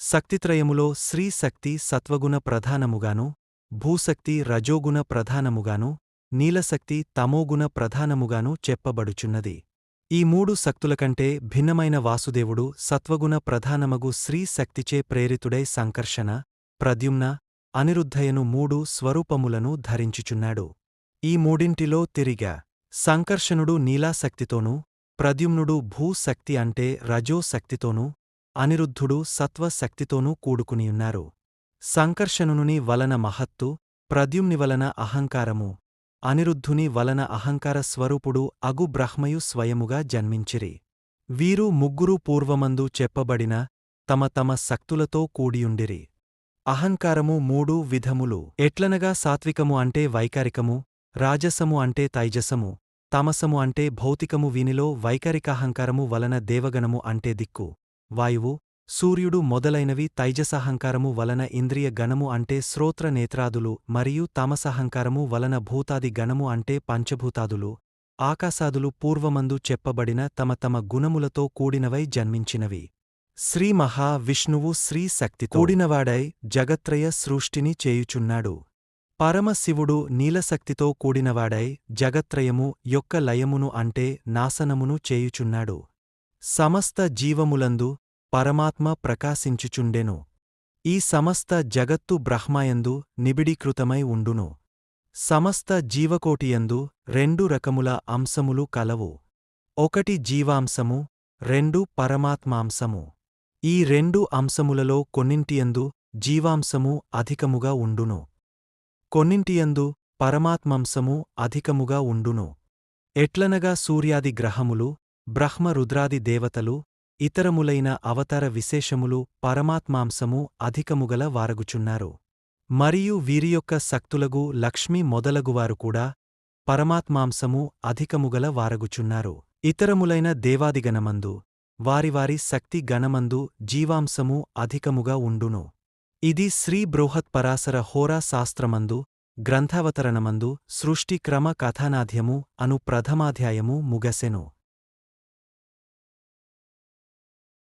శక్తిత్రయములో శ్రీ శక్తి సత్వగుణ ప్రధానముగాను, భూశక్తి రజోగుణ ప్రధానముగాను, నీలశక్తి తమోగుణ ప్రధానముగాను చెప్పబడుచున్నది. ఈ మూడు శక్తులకంటే భిన్నమైన వాసుదేవుడు సత్వగుణ ప్రధానమగు శ్రీ శక్తిచే ప్రేరితుడై సంకర్షణ, ప్రద్యుమ్న, అనిరుద్ధయను మూడు స్వరూపములను ధరించుచున్నాడు. ఈ మూడింటిలో తిరిగా సంకర్షణుడు నీలాశక్తితోనూ, ప్రద్యుమ్నుడు భూశక్తి అంటే రజో శక్తితోనూ, అనిరుద్ధుడు సత్వ శక్తితోనూ కూడుకునియున్నారు. సంకర్షణుని వలన మహత్తు, ప్రద్యుమ్ని వలన అహంకారము, అనిరుద్ధుని వలన అహంకార స్వరూపుడు అగు బ్రహ్మయు స్వయముగా జన్మించిరి. వీరు ముగ్గురూ పూర్వమందు చెప్పబడిన తమ తమ శక్తులతో కూడియుండిరి. అహంకారము మూడు విధములు ఎట్లనగా సాత్వికము అంటే వైకారికము, రాజసము అంటే తైజసము, తమసము అంటే భౌతికము. వీనిలో వైకారికాహంకారము వలన దేవగణము అంటే దిక్కు, వాయువు, సూర్యుడు మొదలైనవి, తైజసహంకారము వలన ఇంద్రియ గణము అంటే శ్రోత్ర నేత్రాదులు, మరియు తమసహంకారము వలన భూతాది గణము అంటే పంచభూతాదులు, ఆకాశాదులు పూర్వమందు చెప్పబడిన తమ తమ గుణములతో కూడినవై జన్మించినవి. శ్రీ మహావిష్ణువు శ్రీ శక్తితో కూడినవాడై జగత్రయ సృష్టిని చేయుచున్నాడు. పరమశివుడు నీలశక్తితో కూడినవాడై జగత్రయము యొక్క లయమును అంటే నాశనమును చేయుచున్నాడు. సమస్త జీవములందు పరమాత్మ ప్రకాశించుచుండెను. ఈ సమస్త జగత్తు బ్రహ్మయందు నిబిడీకృతమై ఉండును. సమస్త జీవకోటియందు రెండు రకముల అంశములు కలవు. ఒకటి జీవాంశము, రెండు పరమాత్మాంశము. ఈ రెండు అంశములలో కొన్నింటియందు జీవాంశము అధికముగా ఉండును, కొన్నింటియందు పరమాత్మాంశము అధికముగా ఉండును. ఎట్లనగా సూర్యాది గ్రహములు, బ్రహ్మ రుద్రాది దేవతలు, ఇతరములైన అవతార విశేషములు పరమాత్మాంశము అధికముగల వారగుచున్నారు. మరియు వీరియొక్క శక్తులగు లక్ష్మి మొదలగువారు కూడా పరమాత్మాంశము అధికముగల వారగుచున్నారు. ఇతరములైన దేవాదిగణమందు వారివారి శక్తి గణమందు జీవాంశము అధికముగా ఉండును. ఇది శ్రీ బృహత్పరాశర హోరా శాస్త్రమందు గ్రంథావతరణమందు సృష్టి క్రమ కథానాధ్యము అను ప్రథమాధ్యాయము ముగసెను.